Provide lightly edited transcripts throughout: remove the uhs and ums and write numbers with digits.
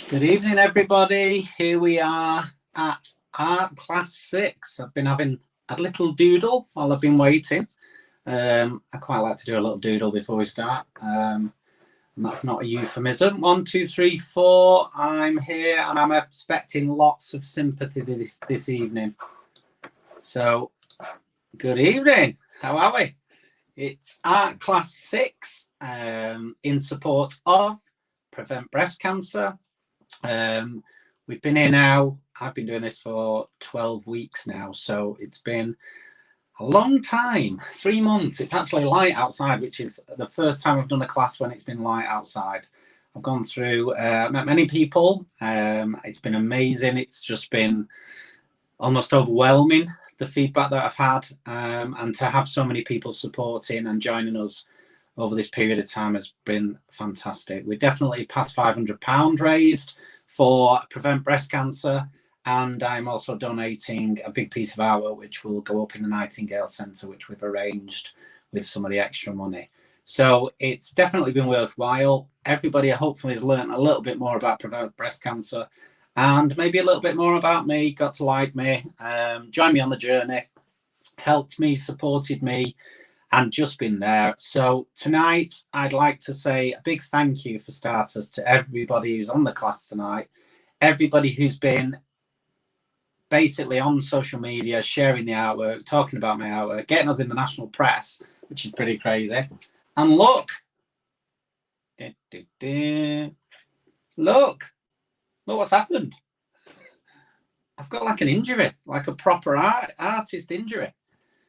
Good evening, everybody. Here we are at Art Class 6. I've been having a little doodle while I've been waiting. I quite like to do a little doodle before we start. And that's not a euphemism. 1, 2, 3, 4. I'm here and I'm expecting lots of sympathy this evening. So, good evening. How are we? It's Art Class 6 in support of Prevent Breast Cancer. We've been here now. I've been doing this for 12 weeks now, so it's been a long time. 3 months. It's actually light outside, which is the first time I've done a class when it's been light outside. I've gone through, met many people. It's been amazing. It's just been almost overwhelming, the feedback that I've had, and to have so many people supporting and joining us over this period of time has been fantastic. We're definitely past £500 raised for Prevent Breast Cancer, and I'm also donating a big piece of artwork which will go up in the Nightingale Centre, which we've arranged with some of the extra money. So it's definitely been worthwhile. Everybody hopefully has learned a little bit more about Prevent Breast Cancer and maybe a little bit more about me, got to like me, joined me on the journey, helped me, supported me, and just been there. So tonight, I'd like to say a big thank you for starters to everybody who's on the class tonight, everybody who's been basically on social media, sharing the artwork, talking about my artwork, getting us in the national press, which is pretty crazy. And look, look what's happened. I've got like an injury, like a proper artist injury.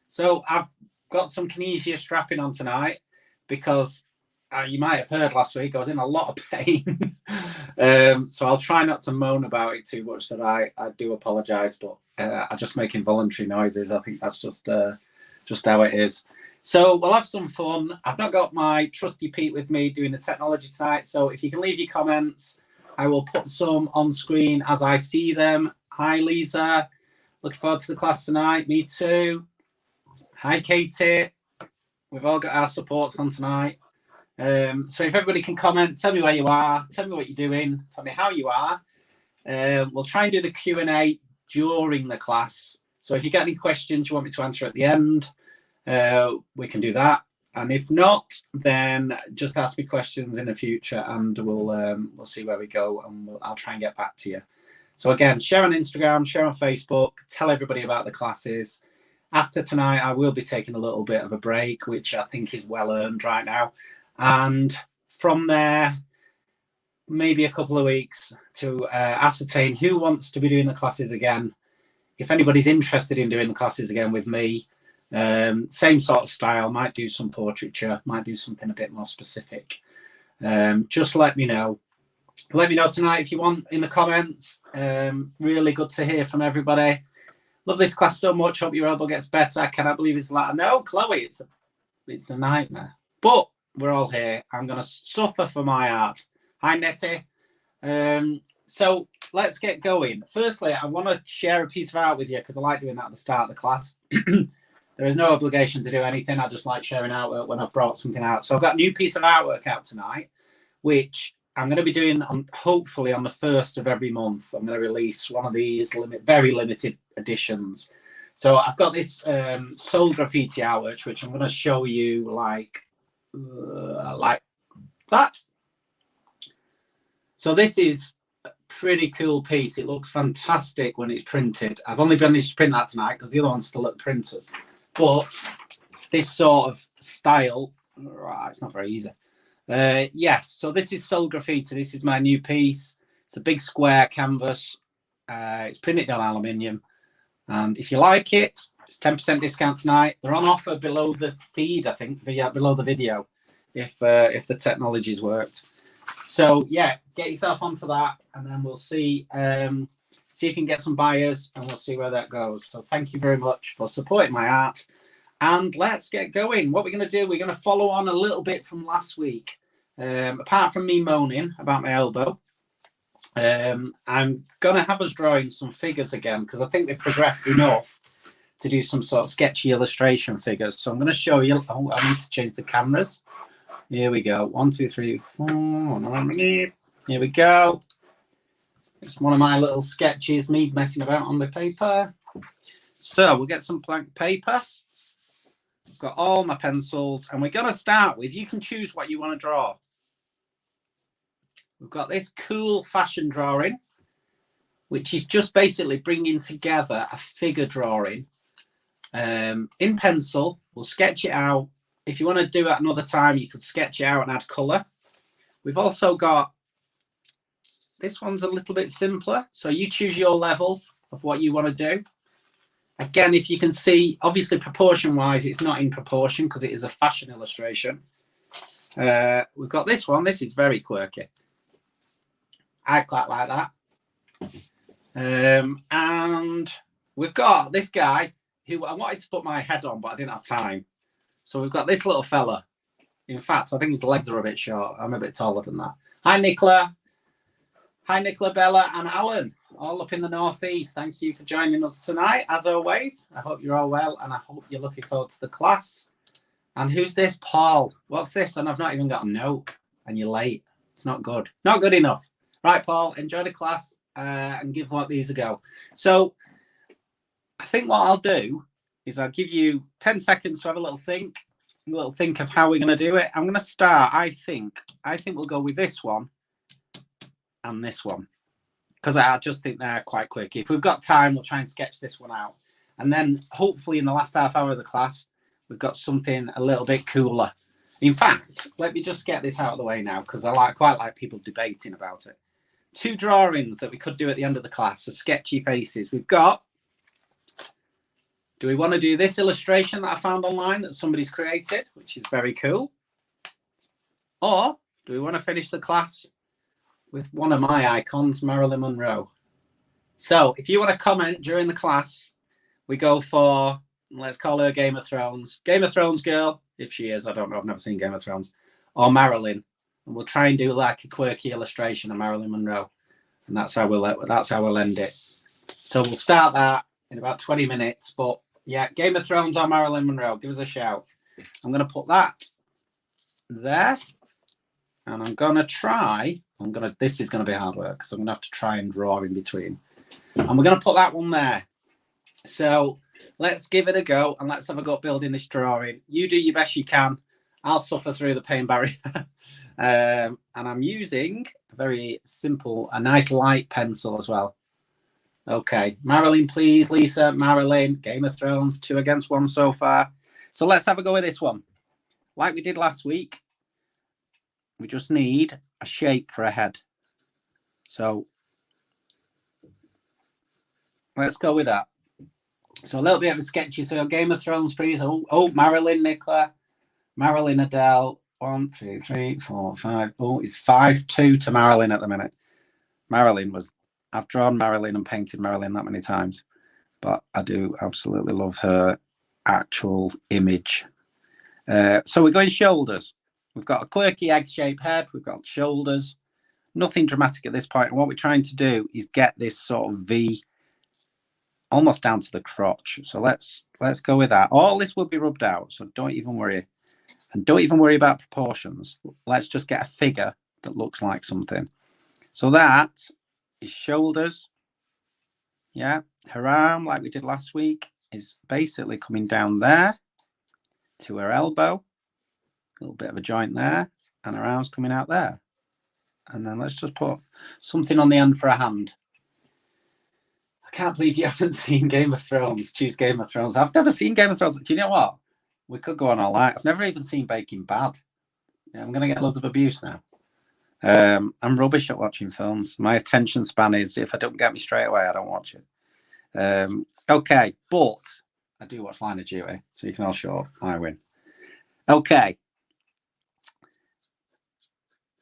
So I've got some kinesia strapping on tonight because you might have heard last week I was in a lot of pain. So I'll try not to moan about it too much. That I do apologise, but I just make involuntary noises. I think that's just how it is. So we'll have some fun. I've not got my trusty Pete with me doing the technology tonight. So if you can leave your comments, I will put some on screen as I see them. Hi, Lisa. Looking forward to the class tonight. Me too. Hi, Katie. We've all got our supports on tonight. So if everybody can comment, tell me where you are, tell me what you're doing, tell me how you are. We'll try and do the Q&A during the class. So if you get any questions you want me to answer at the end, we can do that. And if not, then just ask me questions in the future and we'll see where we go, and I'll try and get back to you. So again, share on Instagram, share on Facebook, tell everybody about the classes. After tonight, I will be taking a little bit of a break, which I think is well earned right now. And from there, maybe a couple of weeks to ascertain who wants to be doing the classes again. If anybody's interested in doing the classes again with me, same sort of style, might do some portraiture, might do something a bit more specific. Just let me know. Let me know tonight if you want in the comments. Really good to hear from everybody. Love this class so much. Hope your elbow gets better. I cannot believe it's like, no, Chloe, it's a nightmare. But we're all here. I'm going to suffer for my art. Hi, Nettie. So let's get going. Firstly, I want to share a piece of art with you because I like doing that at the start of the class. There is no obligation to do anything. I just like sharing artwork when I've brought something out. So I've got a new piece of artwork out tonight, which I'm going to be doing hopefully on the 1st of every month. I'm going to release one of these very limited editions. So I've got this soul graffiti artwork, which I'm going to show you like that. So this is a pretty cool piece. It looks fantastic when it's printed. I've only managed to print that tonight because the other one's still at the printers. But this sort of style, right, it's not very easy. Yes, so this is Soul Graffiti. This is my new piece. It's a big square canvas. It's printed on aluminium. And if you like it, it's 10% discount tonight. They're on offer below the feed, I think, below the video, if the technology's worked. So yeah, get yourself onto that, and then we'll see if you can get some buyers, and we'll see where that goes. So thank you very much for supporting my art. And let's get going. What we're going to do, we're going to follow on a little bit from last week. Apart from me moaning about my elbow, I'm going to have us drawing some figures again because I think we've progressed enough to do some sort of sketchy illustration figures. So I'm going to show you. Oh, I need to change the cameras. Here we go. 1, 2, 3, 4. Here we go. It's one of my little sketches, me messing about on the paper. So we'll get some blank paper. I've got all my pencils, and we're going to start with, you can choose what you want to draw. We've got this cool fashion drawing, which is just basically bringing together a figure drawing in pencil. We'll sketch it out. If you want to do it another time, you could sketch it out and add colour. We've also got, this one's a little bit simpler. So you choose your level of what you want to do. Again, if you can see, obviously proportion-wise, it's not in proportion because it is a fashion illustration. We've got this one. This is very quirky. I quite like that. And we've got this guy who I wanted to put my head on, but I didn't have time. So we've got this little fella. In fact, I think his legs are a bit short. I'm a bit taller than that. Hi, Nicola. Hi, Nicola, Bella, and Alan, all up in the northeast. Thank you for joining us tonight, as always. I hope you're all well, and I hope you're looking forward to the class. And who's this? Paul. What's this? And I've not even got a note, and you're late. It's not good. Not good enough. Right, Paul, enjoy the class and give one of these a go. So I think what I'll do is I'll give you 10 seconds to have a little think of how we're going to do it. I'm going to start, I think we'll go with this one and this one, because I just think they're quite quick. If we've got time, we'll try and sketch this one out. And then hopefully in the last half hour of the class, we've got something a little bit cooler. In fact, let me just get this out of the way now, because I quite like people debating about it. 2 drawings that we could do at the end of the class are sketchy faces. We've got, do we want to do this illustration that I found online that somebody's created, which is very cool? Or do we want to finish the class with one of my icons, Marilyn Monroe? So if you want to comment during the class, we go for, let's call her Game of Thrones. Game of Thrones girl, if she is, I don't know, I've never seen Game of Thrones. Or Marilyn. And we'll try and do like a quirky illustration of Marilyn Monroe. And that's how we'll end it. So we'll start that in about 20 minutes. But yeah, Game of Thrones or Marilyn Monroe, give us a shout. I'm going to put that there. And I'm going to try, this is going to be hard work because I'm going to have to try and draw in between. And we're going to put that one there. So let's give it a go and let's have a go at building this drawing. You do your best you can. I'll suffer through the pain barrier. And I'm using a very simple, a nice light pencil as well. Okay, Marilyn, please, Lisa, Marilyn, Game of Thrones, 2 against 1 so far. So let's have a go with this one. Like we did last week, we just need a shape for a head. So let's go with that. So a little bit of a sketchy. So Game of Thrones, please. Oh, Marilyn, Nicola, Marilyn, Adele. 1, 2, 3, 4, 5. Oh, it's 5-2 to Marilyn at the minute. I've drawn Marilyn and painted Marilyn that many times, but I do absolutely love her actual image. So we're going shoulders. We've got a quirky egg-shaped head. We've got shoulders. Nothing dramatic at this point. And what we're trying to do is get this sort of V almost down to the crotch. So let's go with that. All this will be rubbed out, so don't even worry. And don't even worry about proportions. Let's just get a figure that looks like something. So that is shoulders. Yeah. Her arm, like we did last week, is basically coming down there to her elbow. A little bit of a joint there. And her arm's coming out there. And then let's just put something on the end for a hand. I can't believe you haven't seen Game of Thrones. Choose Game of Thrones. I've never seen Game of Thrones. Do you know what? We could go on all night. I've never even seen Breaking Bad. Yeah, I'm going to get loads of abuse now. I'm rubbish at watching films. My attention span is, if I don't get me straight away, I don't watch it. Okay, but I do watch Line of Duty, so you can all show up. I win. Okay.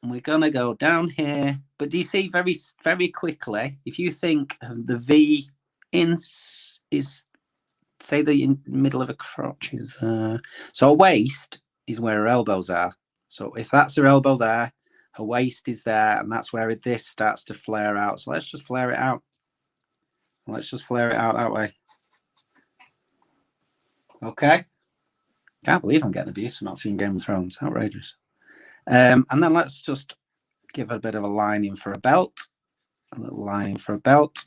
And we're going to go down here. But do you see very, very quickly, if you think of the V is, say the middle of a crotch is there. So a waist is where her elbows are. So if that's her elbow there, her waist is there, and that's where this starts to flare out. So let's just flare it out. Let's just flare it out that way. Okay. Can't believe I'm getting abuse for not seeing Game of Thrones. Outrageous. And then let's just give a bit of a lining for a belt. a little lining for a belt.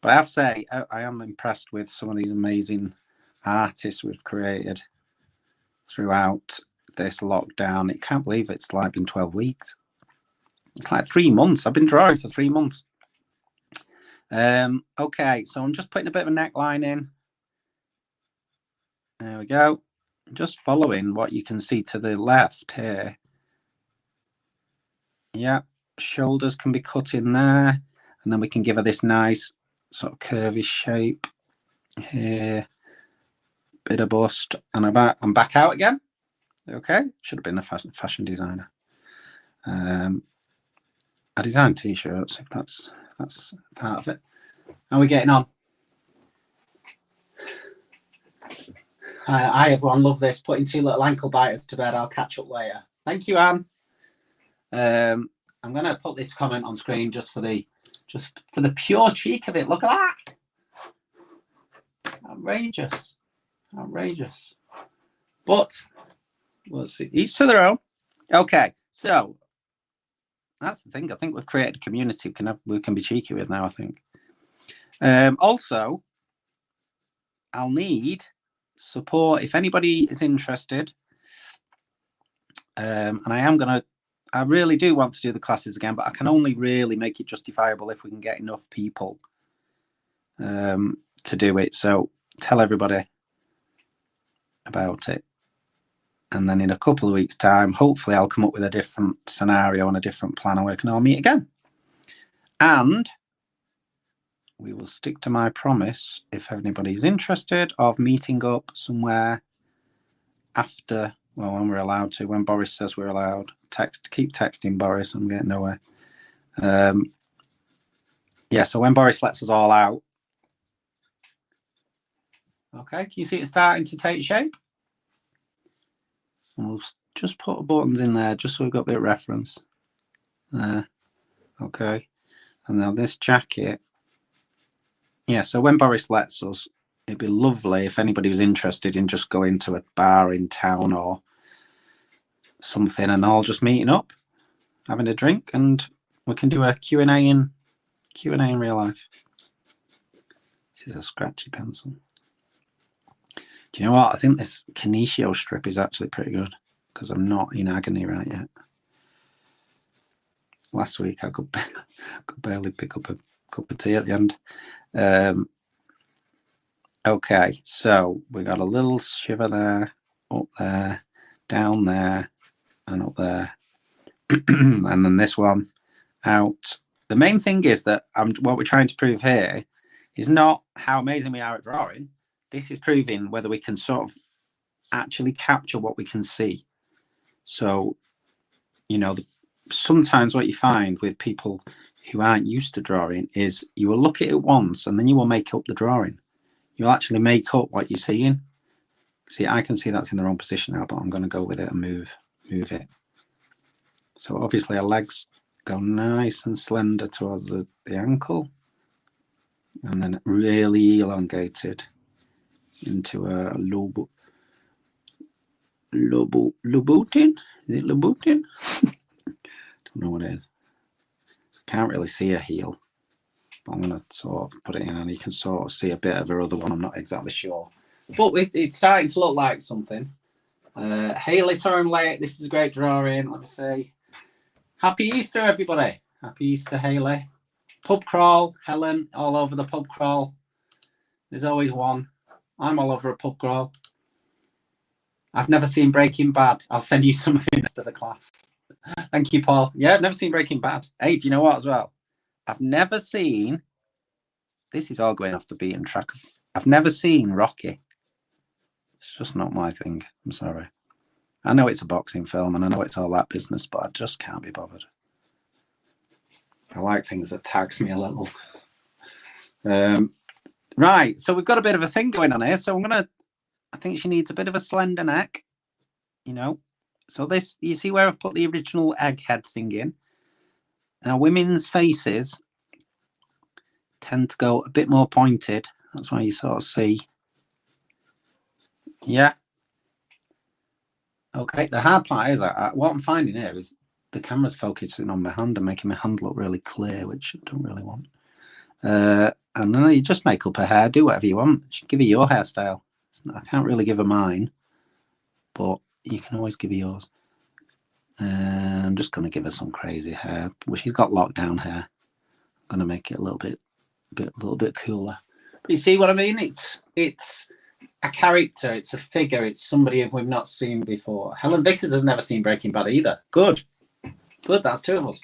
But I have to say, I am impressed with some of these amazing artists we've created throughout this lockdown. I can't believe it's like been 12 weeks. It's like 3 months. I've been drawing for 3 months. Okay, so I'm just putting a bit of a neckline in. There we go. Just following what you can see to the left here. Yeah, shoulders can be cut in there, and then we can give her this nice sort of curvy shape here. Bit of bust, and I'm back out again. Okay, should have been a fashion designer. I design t-shirts if that's part of it. How are we getting on? Hi everyone, love this. Putting 2 little ankle biters to bed. I'll catch up later. Thank you, Anne. I'm gonna put this comment on screen just for the pure cheek of it. Look at that. Outrageous. But we'll see. Each to their own. Okay, so that's the thing. I think we've created a community we can be cheeky with now, I think. Also, I'll need support if anybody is interested. And I really do want to do the classes again, but I can only really make it justifiable if we can get enough people to do it. So tell everybody about it. And then in a couple of weeks' time, hopefully I'll come up with a different scenario and a different plan and we can all meet again. And we will stick to my promise, if anybody's interested, of meeting up somewhere after, well, when we're allowed to, when Boris says we're allowed. Keep texting Boris, I'm getting nowhere. Yeah, so when Boris lets us all out. Okay, can you see it starting to take shape? And we'll just put buttons in there just so we've got a bit of reference. There. Okay. And now this jacket. Yeah, so when Boris lets us, it'd be lovely if anybody was interested in just going to a bar in town or something and all just meeting up, having a drink, and we can do a Q&A in real life. This is a scratchy pencil. Do you know what? I think this Kinesio strip is actually pretty good because I'm not in agony right yet. Last week I could barely pick up a cup of tea at the end. Okay, so we got a little shiver there, up there, down there, and up there. And then this one out. The main thing is that what we're trying to prove here is not how amazing we are at drawing. This is proving whether we can sort of actually capture what we can see. So, you know, sometimes what you find with people who aren't used to drawing is you will look at it once and then you will make up the drawing. You'll actually make up what you're seeing. See, I can see that's in the wrong position now, but I'm going to go with it and move it. So obviously our legs go nice and slender towards the ankle, and then really elongated into a Louboutin. Is it Louboutin? Don't know what it is. Can't really see a heel. But I'm going to sort of put it in and you can sort of see a bit of her other one. I'm not exactly sure. But it's starting to look like something. Hayley saw him late. This is a great drawing. Let me see. Happy Easter, everybody. Happy Easter, Hayley. Pub crawl. Helen, all over the pub crawl. There's always one. I'm all over a pub crawl. I've never seen Breaking Bad. I'll send you something after the class. Thank you, Paul. Yeah, I've never seen Breaking Bad. Hey, do you know what as well? I've never seen, this is all going off the beaten track. I've never seen Rocky. It's just not my thing. I'm sorry. I know it's a boxing film and I know it's all that business, but I just can't be bothered. I like things that tax me a little. Right, so we've got a bit of a thing going on here. So I think she needs a bit of a slender neck, you know. So this, you see where I've put the original egghead thing in? Now, women's faces tend to go a bit more pointed. That's why you sort of see. Yeah. Okay, the hard part is what I'm finding here is the camera's focusing on my hand and making my hand look really clear, which I don't really want. And then you just make up her hair, do whatever you want. Give her your hairstyle. I can't really give her mine, but you can always give her yours. I'm just going to give her some crazy hair. Well, she's got lockdown hair. I'm going to make it a little bit cooler. But you see what I mean? It's a character. It's a figure. It's somebody we've not seen before. Helen Vickers has never seen Breaking Bad either. Good. That's two of us.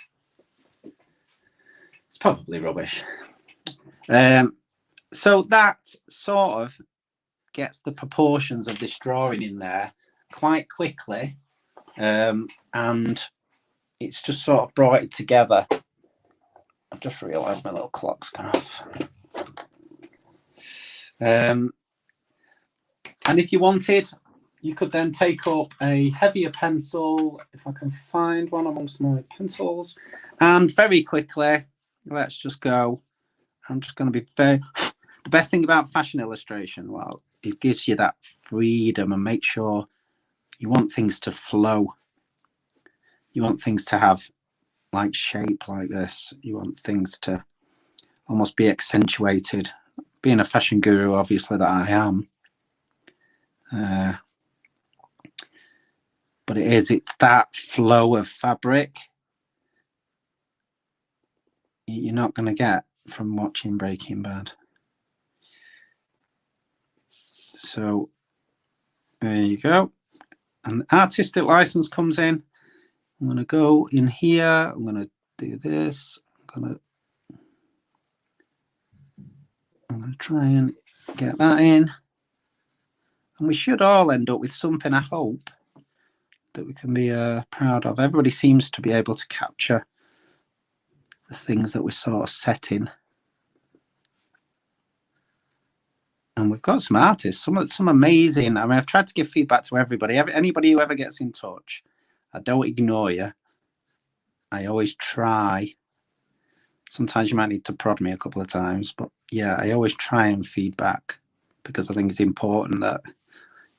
It's probably rubbish. So that sort of gets the proportions of this drawing in there quite quickly. And it's just sort of brought it together. I've just realised my little clock's gone off. And if you wanted, you could then take up a heavier pencil, if I can find one amongst my pencils, and very quickly, let's just go. I'm just going to be the best thing about fashion illustration, well, it gives you that freedom and make sure you want things to flow. You want things to have like shape like this. You want things to almost be accentuated. Being a fashion guru, obviously, that I am. But it's that flow of fabric you're not going to get from watching Breaking Bad. So there you go. And the artistic license comes in. I'm going to go in here. I'm going to do this. I'm going to try and get that in. And we should all end up with something, I hope, that we can be proud of. Everybody seems to be able to capture the things that we're sort of setting. And we've got some artists, some amazing. I mean, I've tried to give feedback to everybody. Anybody who ever gets in touch, I don't ignore you. I always try. Sometimes you might need to prod me a couple of times, but yeah, I always try and feedback because I think it's important that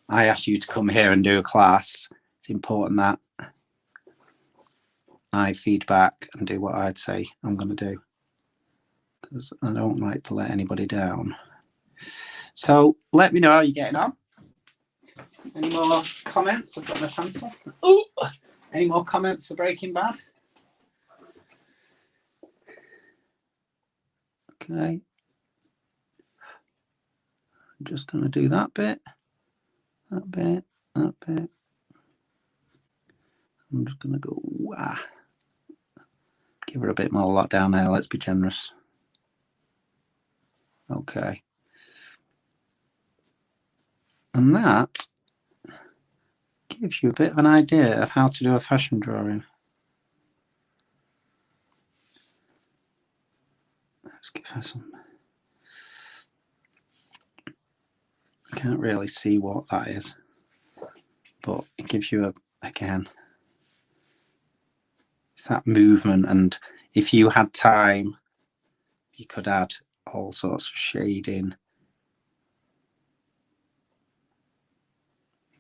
I ask you to come here and do a class. It's important that I feedback and do what I'd say I'm going to do because I don't like to let anybody down. So let me know how you're getting on. Any more comments? I've got my pencil. Ooh! Any more comments for Breaking Bad? Okay. I'm just going to do that bit. That bit. That bit. I'm just going to go, wow. Give her a bit more lockdown there. Let's be generous. Okay. And that gives you a bit of an idea of how to do a fashion drawing. Let's give her some. I can't really see what that is, but it gives you again, it's that movement. And if you had time, you could add all sorts of shading.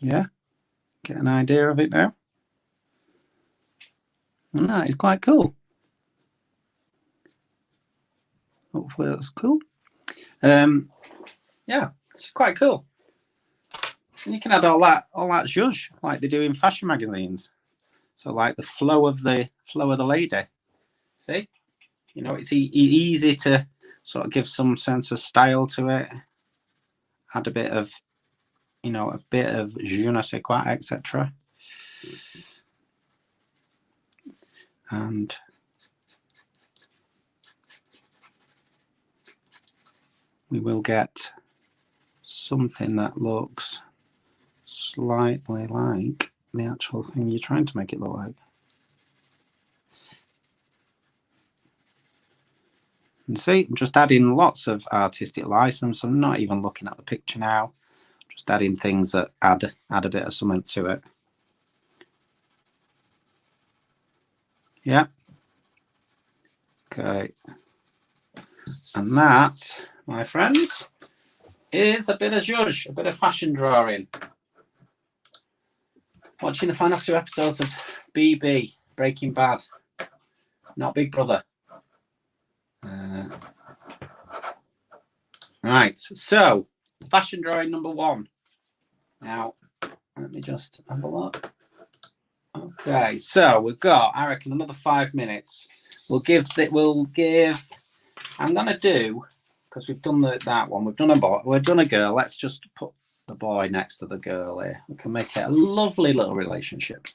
Yeah, get an idea of it now. And that is quite cool. Hopefully that's cool. Yeah, it's quite cool. And you can add all that zhuzh like they do in fashion magazines. So like the flow of the lady. See, you know, it's easy to sort of give some sense of style to it. Add a bit of, you know, a bit of je ne sais quoi, etc. And we will get something that looks slightly like the actual thing you're trying to make it look like. And see, I'm just adding lots of artistic license. I'm not even looking at the picture now. Just adding things that add a bit of something to it. Yeah. Okay. And that, my friends, is a bit of zhuzh, a bit of fashion drawing. Watching the final 2 episodes of BB. Breaking Bad. Not Big Brother. Right, so fashion drawing number 1. Now, let me just have a look. Okay, so we've got, I reckon, another 5 minutes. I'm gonna do, because we've done that one, we've done a boy, we've done a girl. Let's just put the boy next to the girl here. We can make it a lovely little relationship.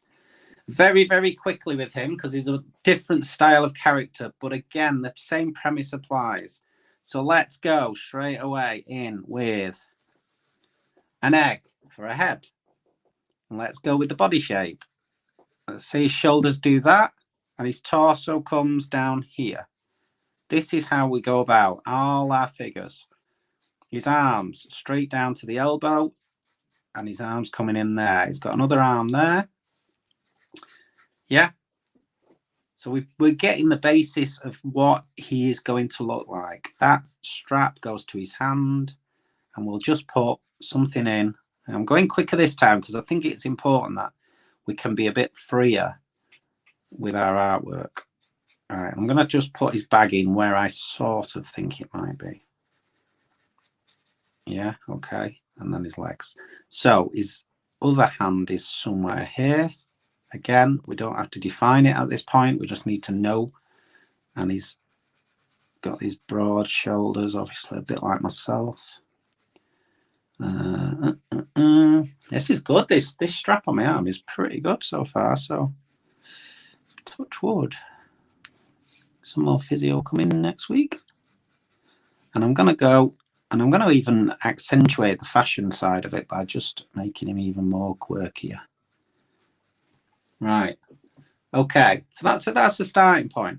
Very, very quickly with him, because he's a different style of character, but again, the same premise applies. So let's go straight away in with an egg for a head. And let's go with the body shape. Let's see his shoulders do that, and his torso comes down here. This is how we go about all our figures. His arms straight down to the elbow, and his arms coming in there. He's got another arm there. Yeah. So we're getting the basis of what he is going to look like. That strap goes to his hand, and we'll just put something in. And I'm going quicker this time because I think it's important that we can be a bit freer with our artwork. All right, I'm going to just put his bag in where I sort of think it might be. Yeah, okay. And then his legs. So his other hand is somewhere here. Again, we don't have to define it at this point. We just need to know. And he's got these broad shoulders, obviously a bit like myself. This is good. This strap on my arm is pretty good so far. So touch wood. Some more physio coming next week. And I'm going to go, and I'm going to even accentuate the fashion side of it by just making him even more quirkier. Right. Okay. So that's the starting point.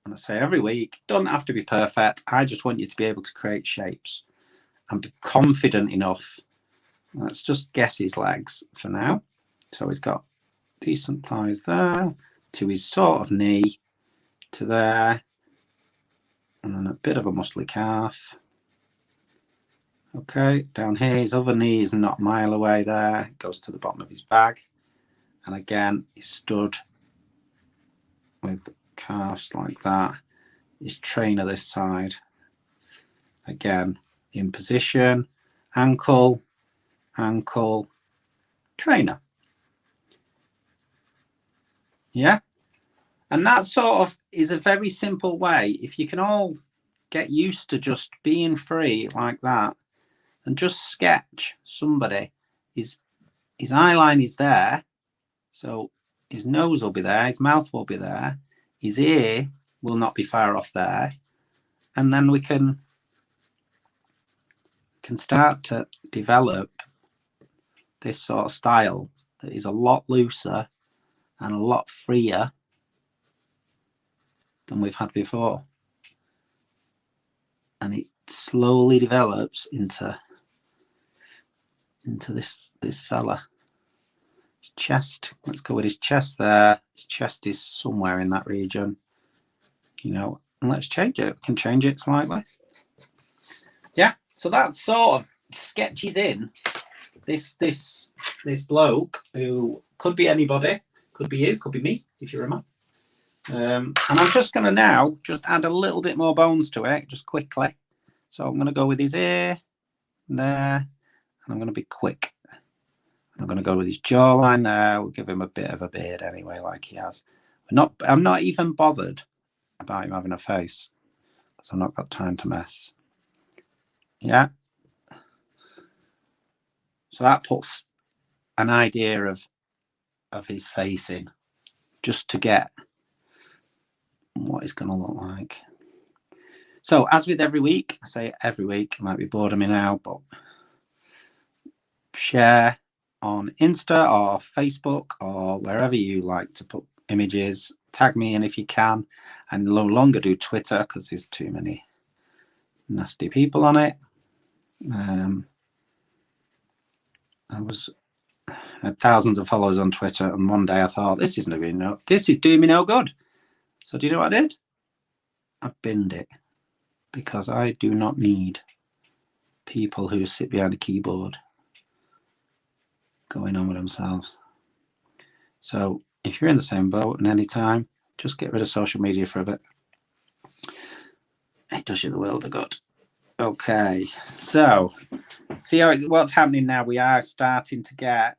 And I say every week, don't have to be perfect. I just want you to be able to create shapes and be confident enough. Let's just guess his legs for now. So he's got decent thighs there to his sort of knee to there, and then a bit of a muscly calf. Okay, down here, his other knee is not a mile away there. It goes to the bottom of his bag. And again, he's stood with calves like that. His trainer this side. Again, in position, ankle, ankle, trainer. Yeah. And that sort of is a very simple way. If you can all get used to just being free like that and just sketch somebody, his eye line is there. So his nose will be there, his mouth will be there, his ear will not be far off there. And then we can start to develop this sort of style that is a lot looser and a lot freer than we've had before. And it slowly develops into this fella. His chest, let's go with his chest there. His chest is somewhere in that region, you know, and let's change it. We can change it slightly. Yeah, so that sort of sketches in this bloke who could be anybody, could be you, could be me if you're a man. And I'm just going to now just add a little bit more bones to it, just quickly. So I'm going to go with his ear there, and I'm going to be quick. I'm going to go with his jawline there. We'll give him a bit of a beard anyway, like he has. I'm not even bothered about him having a face, because I've not got time to mess. Yeah. So that puts an idea of his face in, just to get what it's going to look like. So as with every week, I say every week, it might be bored of me now, but share on Insta or Facebook or wherever you like to put images. Tag me in if you can, and no longer do Twitter because there's too many nasty people on it. I had thousands of followers on Twitter, and one day I thought, this is doing me no good. So do you know what I did? I binned it, because I do not need people who sit behind a keyboard going on with themselves. So if you're in the same boat and any time, just get rid of social media for a bit. It does you the world of good. Okay, so see how what's happening now. We are starting to get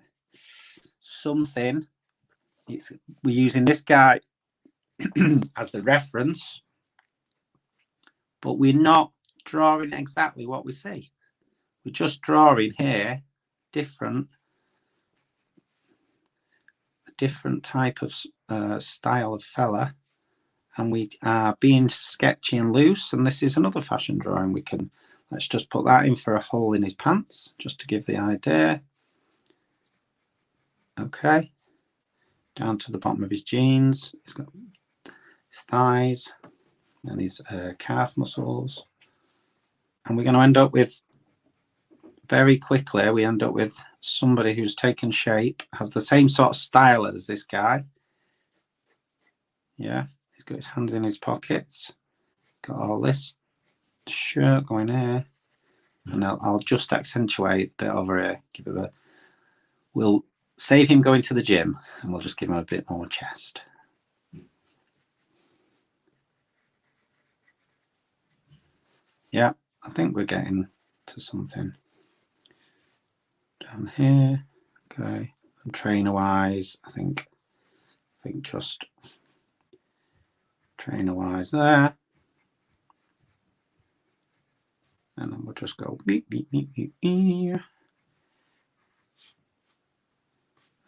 something. We're using this guy as the reference, but we're not drawing exactly what we see. We're just drawing here different type of style of fella, and we are being sketchy and loose. And this is another fashion drawing. We can, let's just put that in for a hole in his pants, just to give the idea. Okay, down to the bottom of his jeans. He's got his thighs and his calf muscles, and we're going to end up with, very quickly, we end up with somebody who's taken shape, has the same sort of style as this guy. Yeah, he's got his hands in his pockets. He's got all this shirt going here, and I'll just accentuate a bit over here. Give it a. We'll save him going to the gym, and we'll just give him a bit more chest. Yeah, I think we're getting to something down here. Okay, and trainer wise, I think just trainer wise there, and then we'll just go beep beep beep beep beep.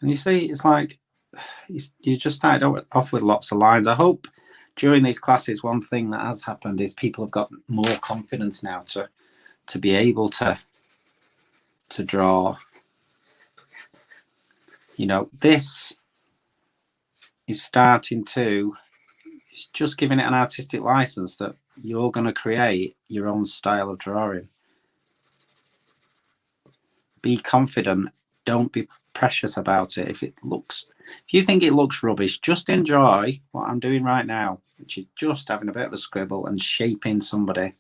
And you see, it's like you just started off with lots of lines. I hope during these classes, one thing that has happened is people have got more confidence now to be able to draw. You know, this is starting to, it's just giving it an artistic license that you're going to create your own style of drawing. Be confident. Don't be precious about it. If you think it looks rubbish, just enjoy what I'm doing right now, which is just having a bit of a scribble and shaping somebody.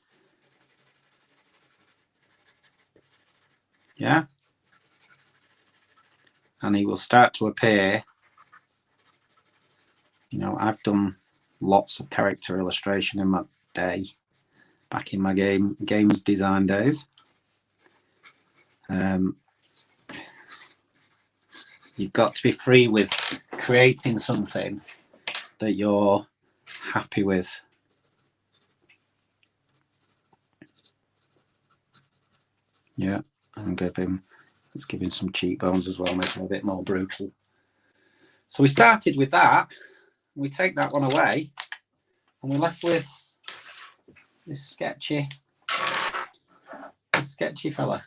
Yeah. And he will start to appear. You know, I've done lots of character illustration in my day, back in my games design days. You've got to be free with creating something that you're happy with. Yeah, and let's give him some cheekbones as well, make him a bit more brutal. So we started with that. We take that one away, and we're left with this sketchy fella.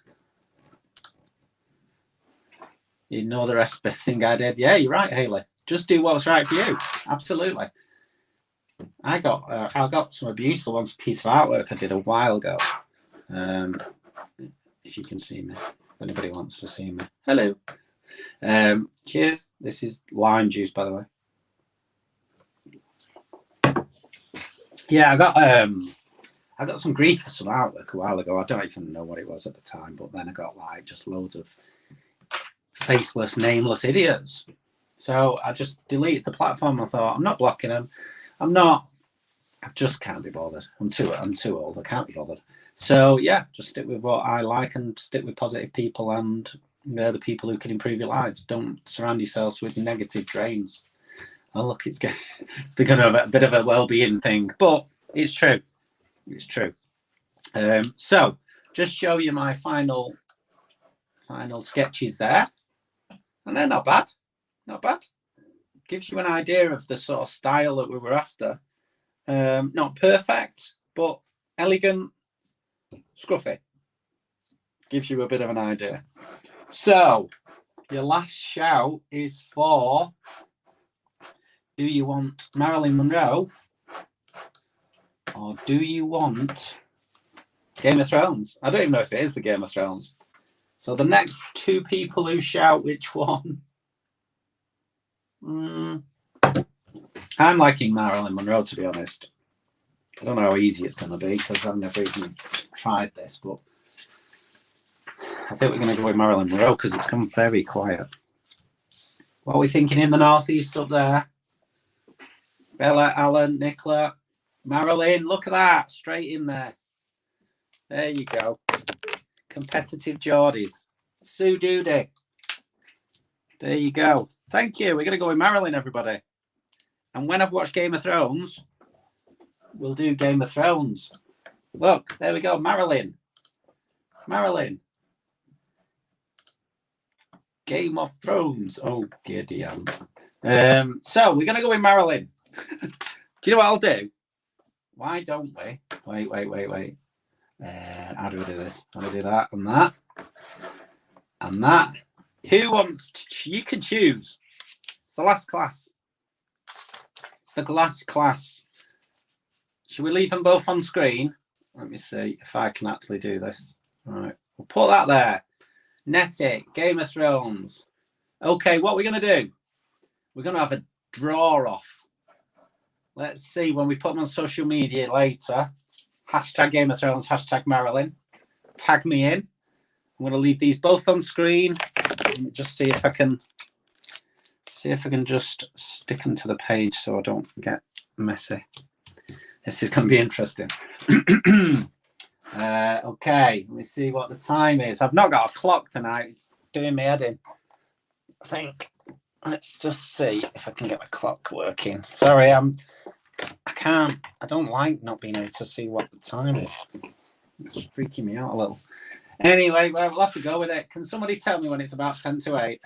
You know the rest of the thing I did. Yeah, you're right, Haley. Just do what's right for you. Absolutely. I got some abuse for one piece of artwork I did a while ago. If you can see me, if anybody wants to see me. Hello. Cheers. This is lime juice, by the way. Yeah, I got some grief for some artwork a while ago. I don't even know what it was at the time, but then I got like just loads of faceless, nameless idiots. So I just deleted the platform. I thought, I'm not blocking them. I just can't be bothered. I'm too old. I can't be bothered. So yeah, just stick with what I like and stick with positive people, and they're the people who can improve your lives. Don't surround yourselves with negative drains. Oh look, it's becoming a bit of a well-being thing, but it's true. It's true. So just show you my final sketches there, and they're not bad. Not bad. Gives you an idea of the sort of style that we were after. Not perfect, but elegant, scruffy. Gives you a bit of an idea. So your last shout is for, do you want Marilyn Monroe or do you want Game of Thrones? I don't even know if it is the Game of Thrones. So the next two people who shout which one. I'm liking Marilyn Monroe, to be honest. I don't know how easy it's going to be because I've never even tried this, but I think we're going to go with Marilyn Monroe because it's come very quiet. What are we thinking in the northeast up there? Bella, Alan, Nicola, Marilyn, look at that, straight in there. There you go. Competitive Geordies. Sue Doody. There you go. Thank you. We're going to go with Marilyn, everybody. And when I've watched Game of Thrones, we'll do Game of Thrones. Look, there we go. Marilyn. Marilyn. Game of Thrones. Oh, Gideon. So we're going to go with Marilyn. Do you know what I'll do? Why don't we? Wait. How do we do this? How do we do that and that? And that. Who wants to, you can choose. It's the last class. It's the last class. Should we leave them both on screen? Let me see if I can actually do this. All right. We'll put that there. Nettie, Game of Thrones. Okay, what we're going to do? We're going to have a draw off. Let's see when we put them on social media later. Hashtag Game of Thrones, hashtag Marilyn. Tag me in. I'm going to leave these both on screen. Let me just see if I can just stick them to the page so I don't get messy. This is going to be interesting. Okay, let me see what the time is. I've not got a clock tonight. It's doing me head in, I think. Let's just see if I can get the clock working. Sorry, I don't like not being able to see what the time is. It's freaking me out a little. Anyway, well, we'll have to go with it. Can somebody tell me when it's about 10 to 8?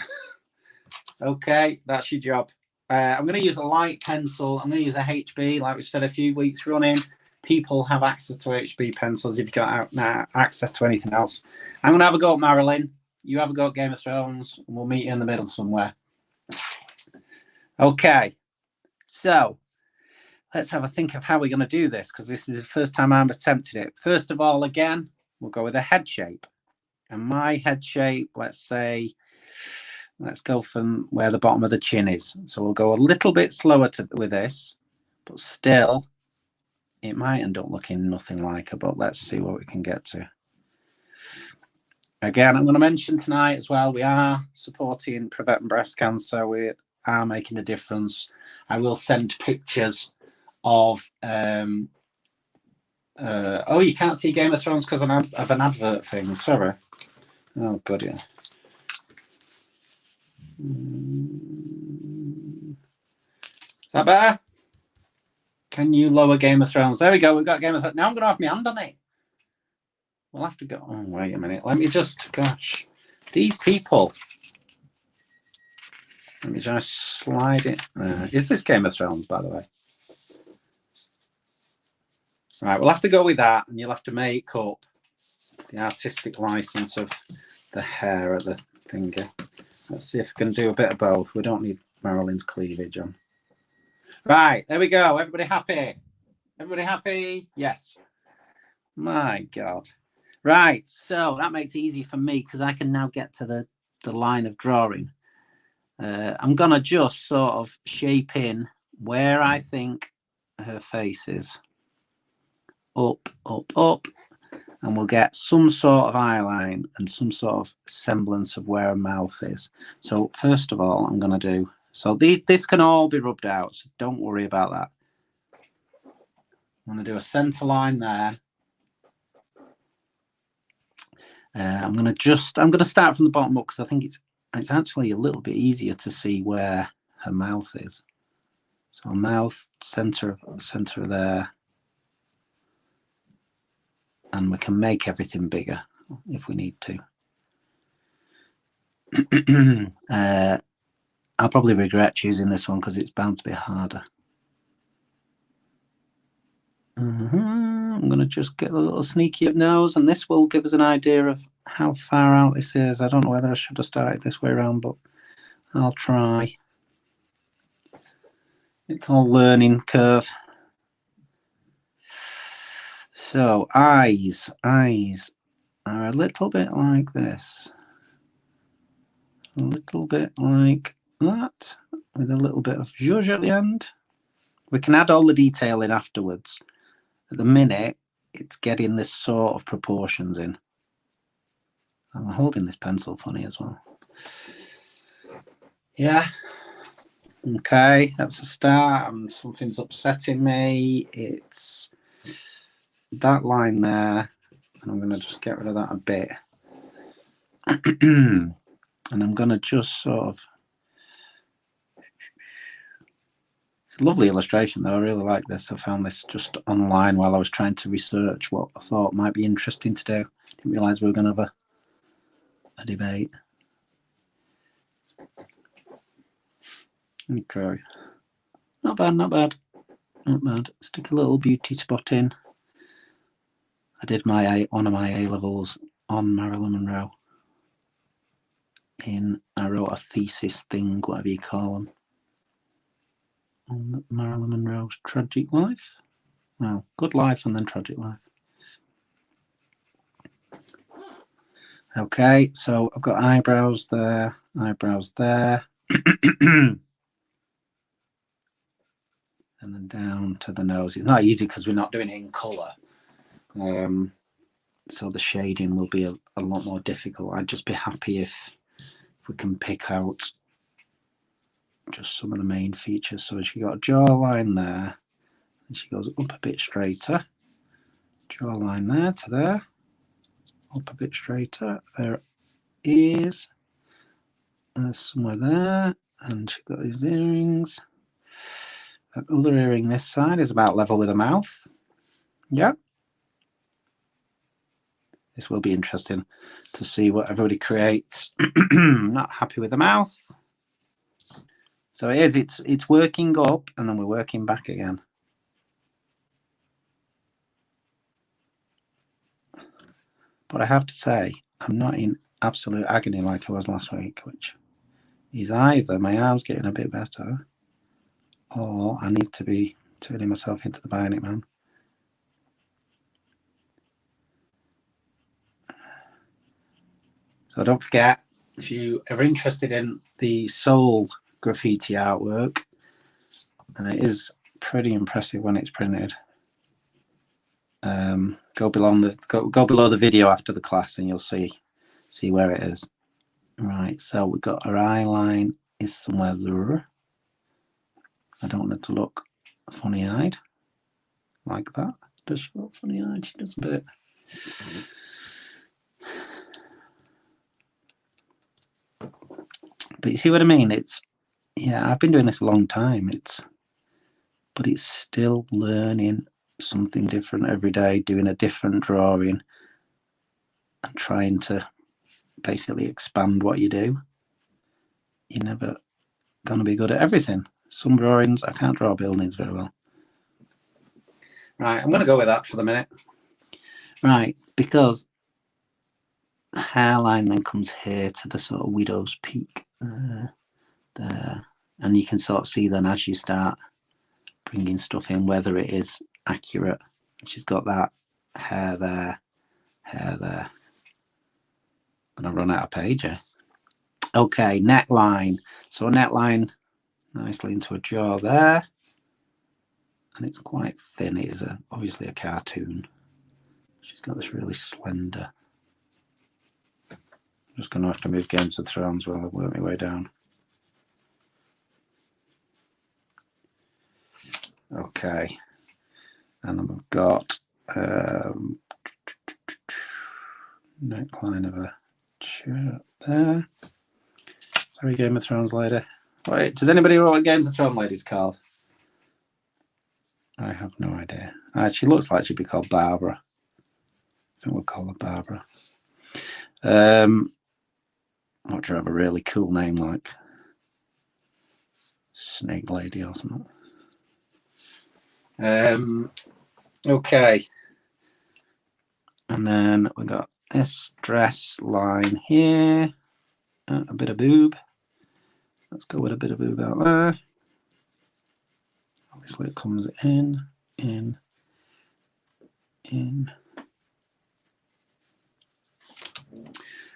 Okay, that's your job. I'm going to use a light pencil. I'm going to use a HB, like we've said a few weeks running. People have access to HB pencils if you've got access to anything else. I'm going to have a go at Marilyn. You have a go at Game of Thrones, and we'll meet you in the middle somewhere. Okay, so let's have a think of how we're going to do this, because this is the first time I've attempted it. First of all, again, we'll go with a head shape. And my head shape, let's go from where the bottom of the chin is. So we'll go a little bit slower with this, but still, it might end up looking nothing like her, but let's see what we can get to. Again, I'm going to mention tonight as well, we are supporting preventing breast cancer. We are making a difference. I will send pictures of oh, you can't see Game of Thrones because of an advert thing. Sorry. Oh, God, yeah. Is that better? Can you lower Game of Thrones? There we go. We've got Game of Thrones. Now I'm going to have my hand on it. We'll have to go. Oh, wait a minute. Let me just, gosh, these people. Let me just slide it. Is this Game of Thrones, by the way? Right, we'll have to go with that, and you'll have to make up the artistic license of the hair at the finger. Let's see if we can do a bit of both. We don't need Marilyn's cleavage on. Right, there we go. Everybody happy? Everybody happy? Yes. My God. Right, so that makes it easy for me because I can now get to the line of drawing. I'm going to just sort of shape in where I think her face is. Up, up, up. And we'll get some sort of eye line and some sort of semblance of where her mouth is. So first of all, I'm going to do... So this can all be rubbed out, so don't worry about that. I'm going to do a centre line there. I'm going to start from the bottom up because I think it's actually a little bit easier to see where her mouth is. So mouth, centre there. And we can make everything bigger if we need to. I'll probably regret choosing this one because it's bound to be harder. I'm going to just get a little sneaky up nose, and this will give us an idea of how far out this is. I don't know whether I should have started this way around, but I'll try. It's a learning curve. So eyes are a little bit like this. A little bit like that, with a little bit of zhuzh at the end. We can add all the detail in afterwards. At the minute, it's getting this sort of proportions in. I'm holding this pencil funny as well. Yeah. Okay, that's a start. Something's upsetting me. It's that line there, and I'm going to just get rid of that a bit. And I'm going to just sort of... It's a lovely illustration, though. I really like this. I found this just online while I was trying to research what I thought might be interesting to do. Didn't realise we were going to have a debate. Okay. Not bad, not bad. Not bad. Stick a little beauty spot in. I did one of my A-levels on Marilyn Monroe. I wrote a thesis thing, whatever you call them, on Marilyn Monroe's tragic life. Well, good life and then tragic life. Okay, so I've got eyebrows there, eyebrows there. And then down to the nose. It's not easy because we're not doing it in colour. So the shading will be a lot more difficult. I'd just be happy if we can pick out just some of the main features. So she got a jawline there, and she goes up a bit straighter. Jawline there to there, up a bit straighter. There ears, somewhere there, and she got these earrings. That other earring this side is about level with the mouth. Yeah. This will be interesting to see what everybody creates. Not happy with the mouth. So it is, it's working up and then we're working back again. But I have to say, I'm not in absolute agony like I was last week, which is either my arm's getting a bit better or I need to be turning myself into the Bionic Man. So don't forget, if you are interested in the Soul graffiti artwork, and it is pretty impressive when it's printed, go below the video after the class and you'll see where it is. Right, so we've got our eye line is somewhere there. I don't want it to look funny-eyed like that. Does she look funny-eyed? She does a bit. But you see what I mean? It's, yeah, I've been doing this a long time. But it's still learning something different every day, doing a different drawing and trying to basically expand what you do. You're never going to be good at everything. Some drawings, I can't draw buildings very well. Right, I'm going to go with that for the minute. Right, because the hairline then comes here to the sort of widow's peak there. And you can sort of see then as you start bringing stuff in whether it is accurate. She's got that hair there, hair there. I'm going to run out of page here. Okay, neckline. So a neckline nicely into a jaw there. And it's quite thin. It is obviously a cartoon. She's got this really slender. I'm just going to have to move Games of Thrones while I work my way down. Okay. And then we've got neckline of a shirt there. Sorry, Game of Thrones lady. Wait, does anybody know what Games of Thrones lady's called? I have no idea. She looks like she'd be called Barbara. I think we'll call her Barbara. What do you have a really cool name like? Snake Lady or something. Okay. And then we got this dress line here. A bit of boob. Let's go with a bit of boob out there. Obviously it comes in. And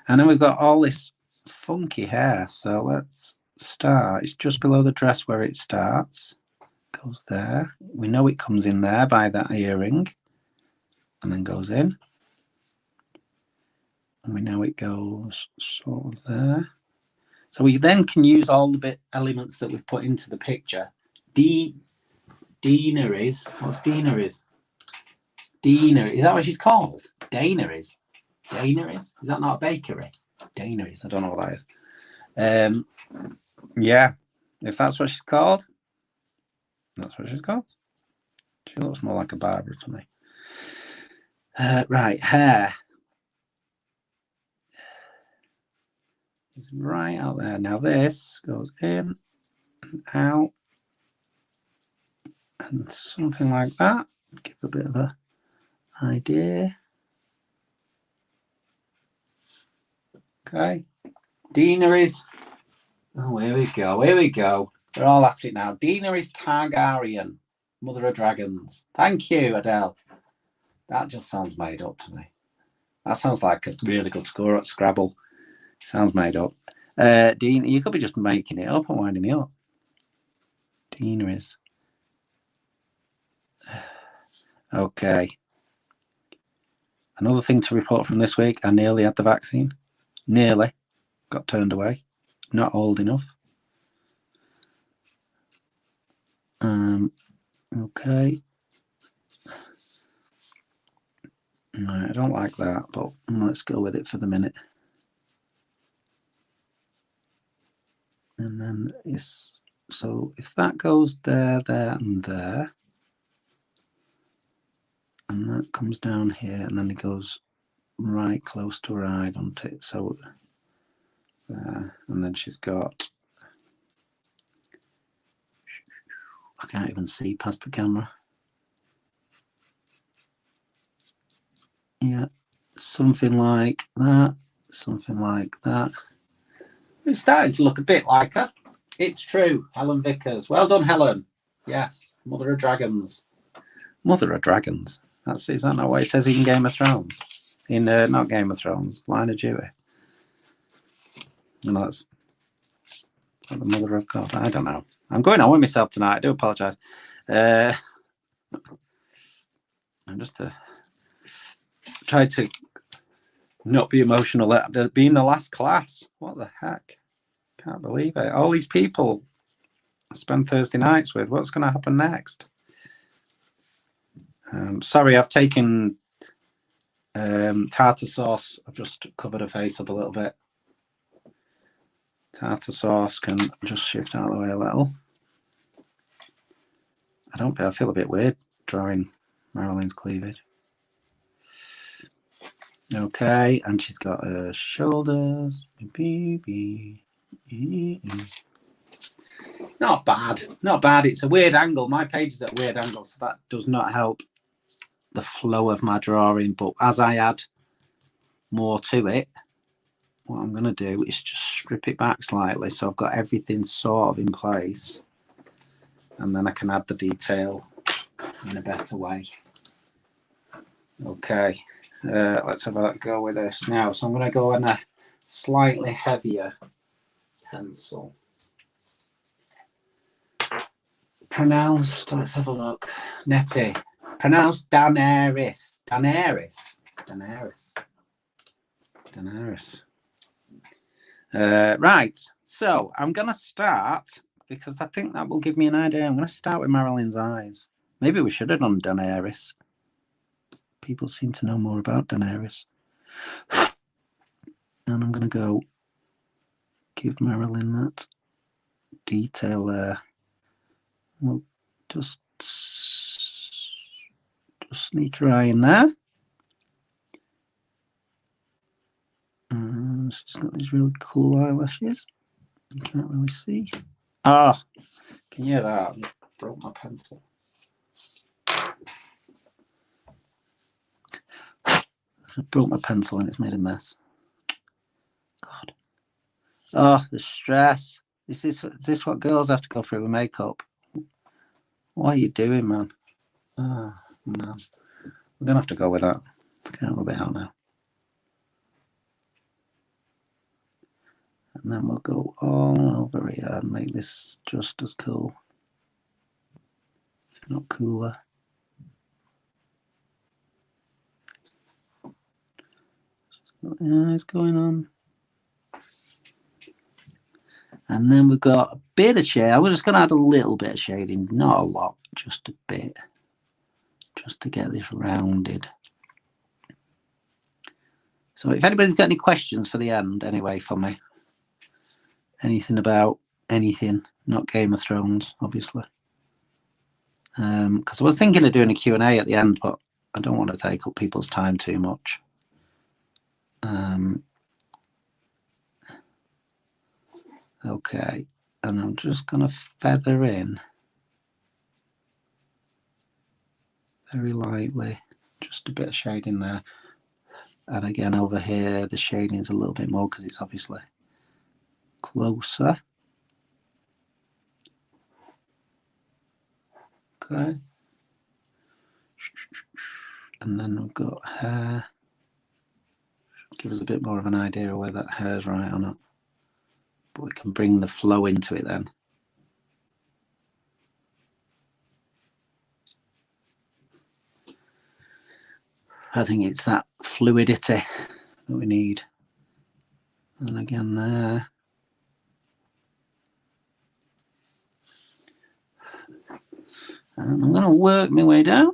then we've got all this funky hair. So let's start. It's just below the dress where it starts. Goes there. We know it comes in there by that earring. And then goes in. And we know it goes sort of there. So we then can use all the elements that we've put into the picture. Deaneries. What's deaneries? Deanery. Is that what she's called? Daneries. Daneries? Is that not a bakery? Daneries. I don't know what that is. Yeah. If that's what she's called, that's what she's called. She looks more like a Barbara to me. Right. Hair. It's right out there. Now this goes in and out. And something like that. Give a bit of an idea. Okay. Deaneries. Oh, here we go. Here we go. We're all at it now. Deaneries Targaryen, Mother of Dragons. Thank you, Adele. That just sounds made up to me. That sounds like a really good score at Scrabble. Sounds made up. Dean, you could be just making it up and winding me up. Deaneries. Okay. Another thing to report from this week, I nearly had the vaccine. Nearly. Got turned away. Not old enough. Okay. Right, I don't like that, but let's go with it for the minute. And then so if that goes there, there, and there, and that comes down here, and then it goes right close to her eye, doesn't it? So there, and then she's got, I can't even see past the camera. Yeah, something like that, something like that. It's starting to look a bit like her. It's true, Helen Vickers. Well done, Helen. Yes, Mother of Dragons. Mother of Dragons. Is that not what it says in Game of Thrones? In not Game of Thrones, Line of Duty. No, that's the Mother of God. I don't know. I'm going on with myself tonight. I do apologise. I'm just trying to not be emotional at being the last class. What the heck? Can't believe it. All these people I spend Thursday nights with. What's going to happen next? Sorry, I've taken tartar sauce. I've just covered her face up a little bit. Tartar sauce can just shift out of the way a little. I feel a bit weird drawing Marilyn's cleavage. Okay, and she's got her shoulders. Not bad. Not bad. It's a weird angle. My page is at a weird angle, so that does not help the flow of my drawing. But as I add more to it, what I'm going to do is just strip it back slightly so I've got everything sort of in place. And then I can add the detail in a better way. Okay, let's have a go with this now. So I'm going to go on a slightly heavier pencil. Pronounced, let's have a look. Nettie. Pronounced Daenerys. Daenerys. Daenerys. Daenerys. Right, so I'm going to start, because I think that will give me an idea. I'm going to start with Marilyn's eyes. Maybe we should have done Daenerys. People seem to know more about Daenerys. And I'm going to go give Marilyn that detail there. We'll just sneak her eye in there. She's got these really cool eyelashes. You can't really see. Ah, can you hear that? I just broke my pencil. I broke my pencil and it's made a mess. God. Oh, the stress. Is this what girls have to go through with makeup? What are you doing, man? Oh, man. We're going to have to go with that. Can't rub it out now. And then we'll go all over here and make this just as cool. If not cooler. She's got the eyes going on. And then we've got a bit of shade. I'm just going to add a little bit of shading, not a lot, just a bit, just to get this rounded. So if anybody's got any questions for the end, anyway, for me, anything about anything, not Game of Thrones, obviously. Because I was thinking of doing a Q&A at the end, but I don't want to take up people's time too much. Okay, and I'm just going to feather in very lightly, just a bit of shading there. And again, over here, the shading is a little bit more because it's obviously closer. Okay. And then we've got hair. Give us a bit more of an idea of where that hair's right or not. But we can bring the flow into it then. I think it's that fluidity that we need. And again there. And I'm going to work my way down.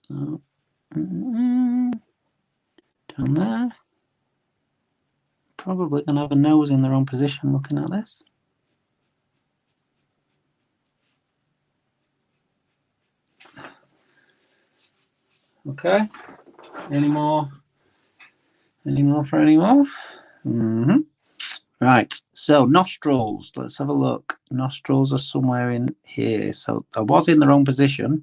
So, down there. Probably going to have a nose in the wrong position looking at this. Okay. Any more for any more? Right. So nostrils. Let's have a look. Nostrils are somewhere in here. So I was in the wrong position.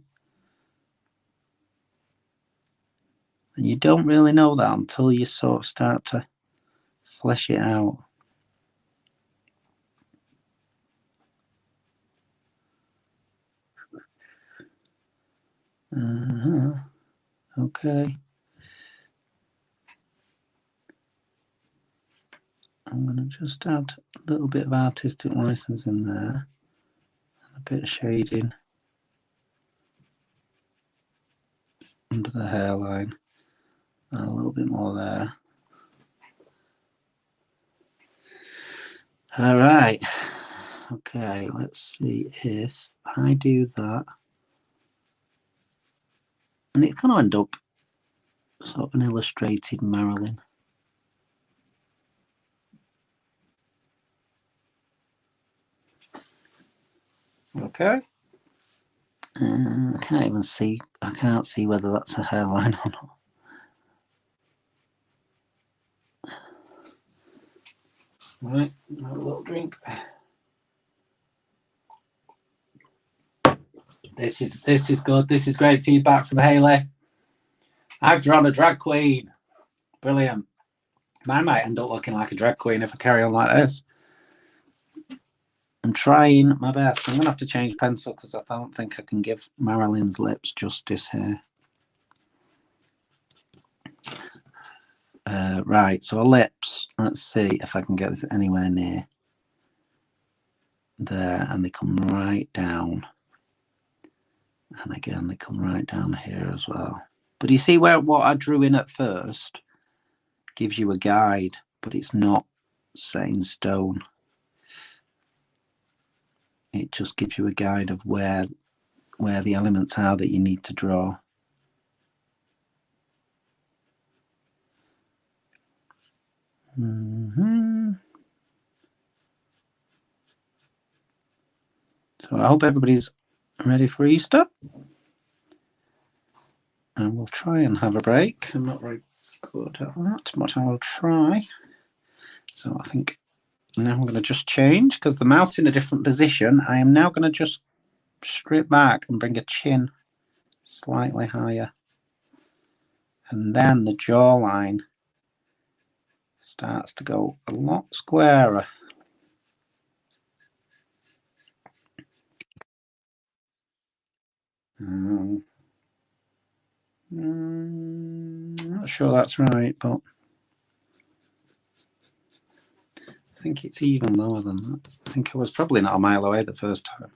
And you don't really know that until you sort of start to flesh it out. Okay. I'm going to just add a little bit of artistic license in there. And a bit of shading under the hairline. And a little bit more there. All right. Okay, let's see if I do that. And it's going to end up sort of an illustrated Marilyn. Okay. I can't even see. I can't see whether that's a hairline or not. Right, have a little drink. This is good. This is great feedback from Haley. I've drawn a drag queen. Brilliant. Mine might end up looking like a drag queen if I carry on like this. I'm trying my best. I'm going to have to change pencil because I don't think I can give Marilyn's lips justice here. Right, so her lips. Let's see if I can get this anywhere near there. And they come right down. And again, they come right down here as well. But you see where what I drew in at first gives you a guide, but it's not set in stone. It just gives you a guide of where the elements are that you need to draw. So I hope everybody's ready for Easter. And we'll try and have a break. I'm not very good at that, but I'll try. So I think now I'm going to just change because the mouth's in a different position. I am now going to just strip back and bring a chin slightly higher. And then the jawline starts to go a lot squarer. Not sure that's right, but I think it's even lower than that. I think I was probably not a mile away the first time.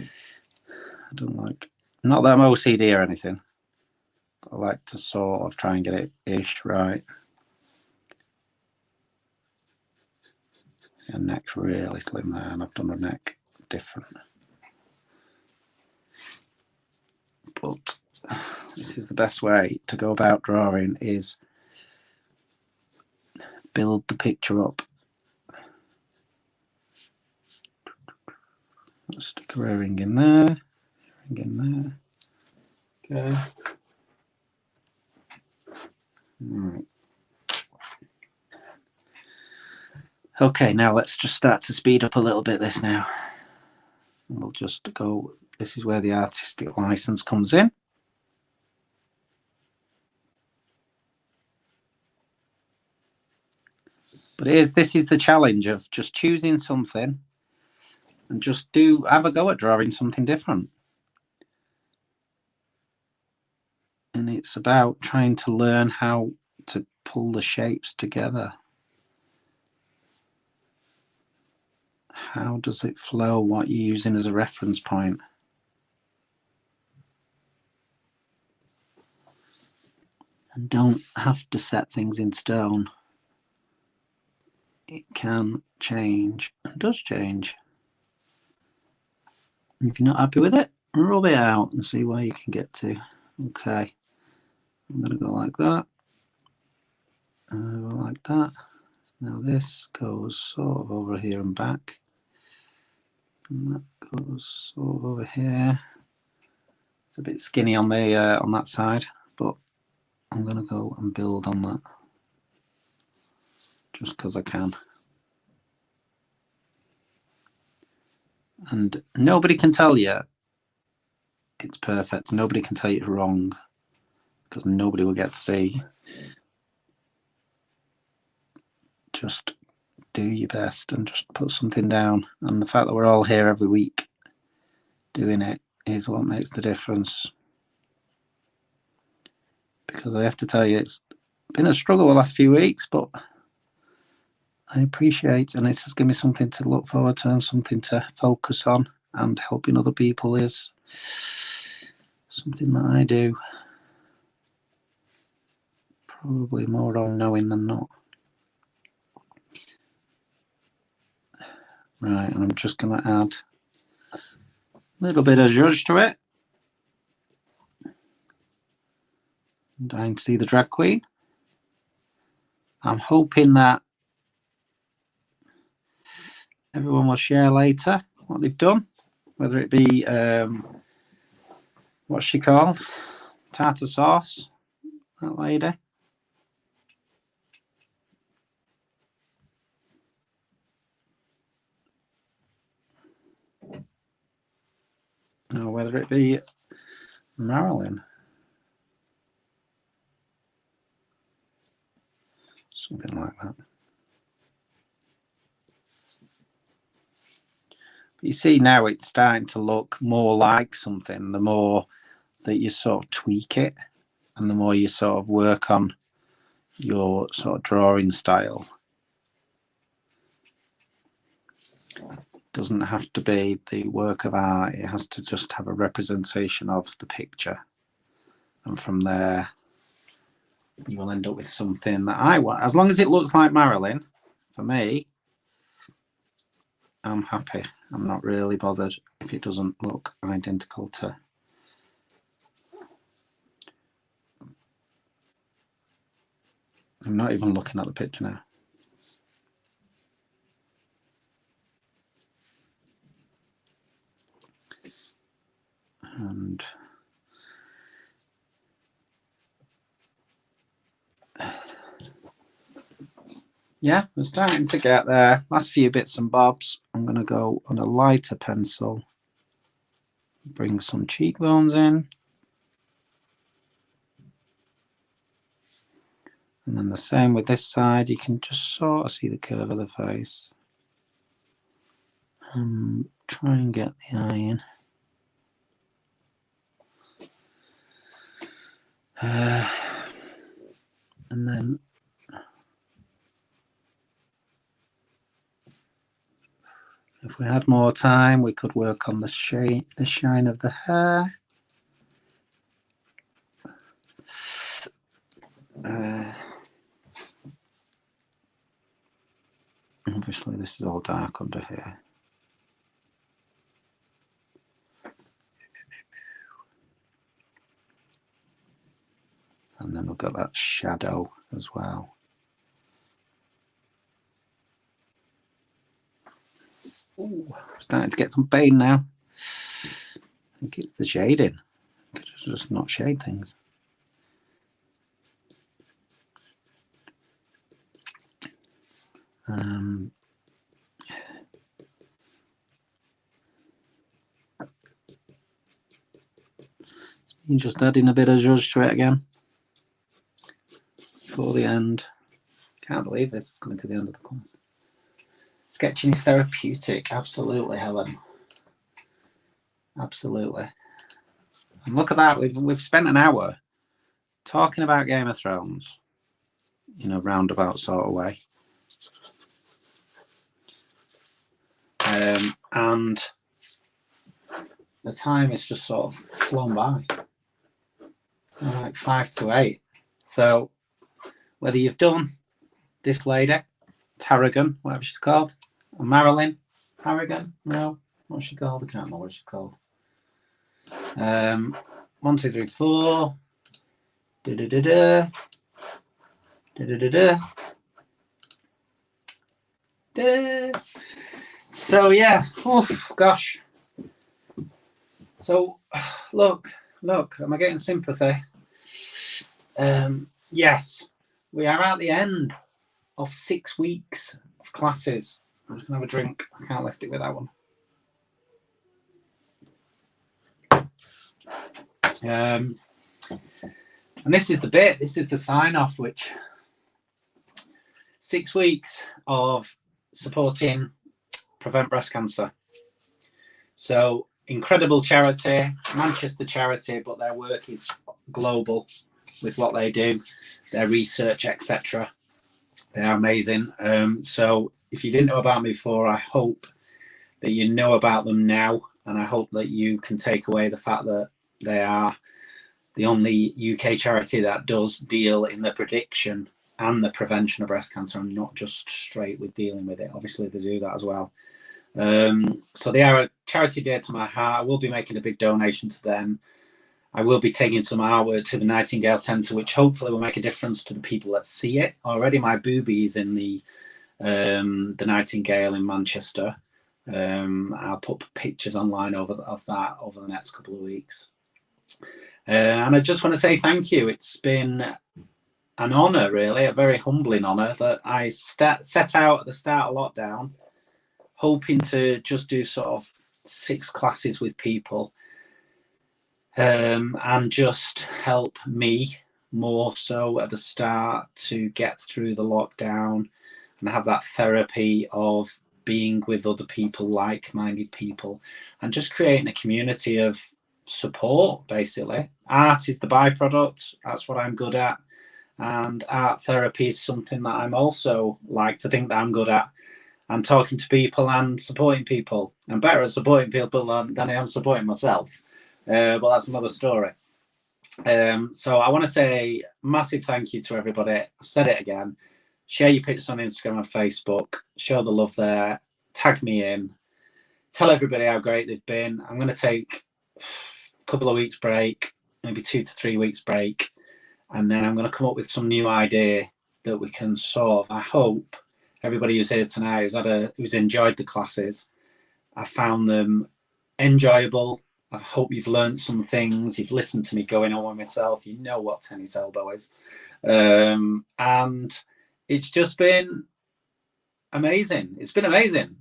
I don't like, not that I'm OCD or anything, but I like to sort of try and get it ish right. Her neck's really slim there, and I've done her neck different. But this is the best way to go about drawing, is build the picture up. Let's stick a earring in there, Okay. Right. Okay, now let's just start to speed up a little bit this now. And we'll just go, this is where the artistic license comes in. But this is the challenge of just choosing something and just have a go at drawing something different. And it's about trying to learn how to pull the shapes together. How does it flow? What you're using as a reference point? And don't have to set things in stone. It can change, and does change. And if you're not happy with it, rub it out and see where you can get to. Okay, I'm going to go like that. Like that. Now this goes sort of over here and back. And that goes sort of over here. It's a bit skinny on the on that side, but I'm going to go and build on that just because I can. And nobody can tell you it's perfect. Nobody can tell you it's wrong, because nobody will get to see. Just do your best and just put something down. And the fact that we're all here every week doing it is what makes the difference. Because I have to tell you, it's been a struggle the last few weeks, but I appreciate, and it's just given me something to look forward to and something to focus on, and helping other people is something that I do probably more unknowing than not. Right, and I'm just going to add a little bit of zhuzh to it. I'm dying to see the drag queen. I'm hoping that everyone will share later what they've done, whether it be, what's she called? Tartar sauce, that lady. Or whether it be Marilyn. Something like that. But you see now it's starting to look more like something, the more that you sort of tweak it and the more you sort of work on your sort of drawing style. It doesn't have to be the work of art, it has to just have a representation of the picture. And from there, you will end up with something that I want. As long as it looks like Marilyn, for me, I'm happy. I'm not really bothered if it doesn't look identical to. I'm not even looking at the picture now. And yeah, we're starting to get there. Last few bits and bobs. I'm going to go on a lighter pencil, bring some cheekbones in. And then the same with this side. You can just sort of see the curve of the face. Try and get the eye in. And then if we had more time, we could work on the shine of the hair. Obviously, this is all dark under here. And then we've got that shadow as well. Ooh, starting to get some pain now. I think it's the shading. I could just not shade things. Just adding a bit of zhuzh to it again for the end. Can't believe this is coming to the end of the class. Sketching is therapeutic, absolutely, Helen. Absolutely. And look at that, we've spent an hour talking about Game of Thrones in a roundabout sort of way. And the time is just sort of flown by. Like 5 to 8. So whether you've done this lady, Tarragon, whatever she's called, or Marilyn Harrigan, no, what's she called? I can't remember what she's called. 1, 2, 3, 4. Da-da-da-da. Da-da-da-da. Da. So yeah, oh gosh. So look, am I getting sympathy? Yes, we are at the end of 6 weeks of classes. I'm just gonna have a drink. I can't lift it with that one. And this is the bit, this is the sign off, which 6 weeks of supporting Prevent Breast Cancer. So incredible charity, Manchester charity, but their work is global with what they do, their research, etc. They are amazing. So if you didn't know about me before, I hope that you know about them now, and I hope that you can take away the fact that they are the only UK charity that does deal in the prediction and the prevention of breast cancer, and not just straight with dealing with it. Obviously they do that as well. So they are a charity dear to my heart. I will be making a big donation to them. I will be taking some artwork to the Nightingale Centre, which hopefully will make a difference to the people that see it. Already my boobie is in the Nightingale in Manchester. I'll put pictures online of that over the next couple of weeks. And I just want to say thank you. It's been an honour, really, a very humbling honour, that I set out at the start of lockdown, hoping to just do sort of 6 classes with people, and just help me more so at the start to get through the lockdown and have that therapy of being with other people, like-minded people, and just creating a community of support. Basically, art is the byproduct. That's what I'm good at, and art therapy is something that I'm also like to think that I'm good at. And talking to people and supporting people. I'm better at supporting people than I am supporting myself, but that's another story. So I want to say massive thank you to everybody. I've said it again. Share your pictures on Instagram and Facebook. Show the love there. Tag me in. Tell everybody how great they've been. I'm going to take a couple of weeks break, maybe 2 to 3 weeks break, and then I'm going to come up with some new idea that we can sort of, I hope, everybody who's here tonight who's enjoyed the classes, I found them enjoyable. I hope you've learned some things. You've listened to me going on with myself. You know what tennis elbow is. And it's just been amazing. It's been amazing.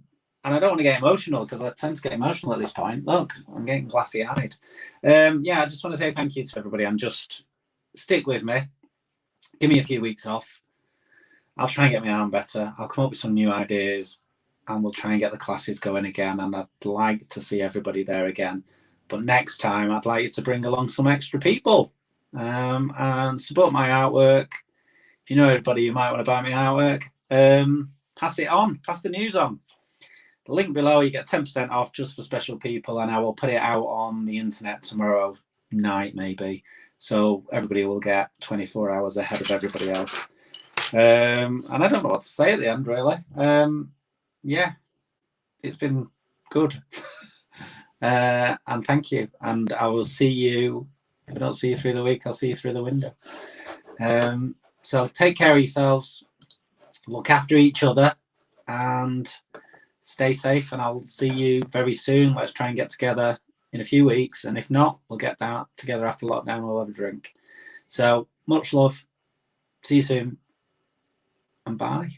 And I don't want to get emotional because I tend to get emotional at this point. Look, I'm getting glassy-eyed. Yeah, I just want to say thank you to everybody, and just stick with me. Give me a few weeks off. I'll try and get my arm better. I'll come up with some new ideas, and we'll try and get the classes going again. And I'd like to see everybody there again. But next time, I'd like you to bring along some extra people, and support my artwork. If you know anybody who might want to buy my artwork, pass it on. Pass the news on. The link below, you get 10% off just for special people, and I will put it out on the internet tomorrow night, maybe. So everybody will get 24 hours ahead of everybody else. And I don't know what to say at the end, really. yeah, it's been good. And thank you. And I will see you. If I don't see you through the week, I'll see you through the window. So take care of yourselves, look after each other, and stay safe. And I'll see you very soon. Let's try and get together in a few weeks. And if not, we'll get down together after lockdown. We'll have a drink. So much love. See you soon. And bye.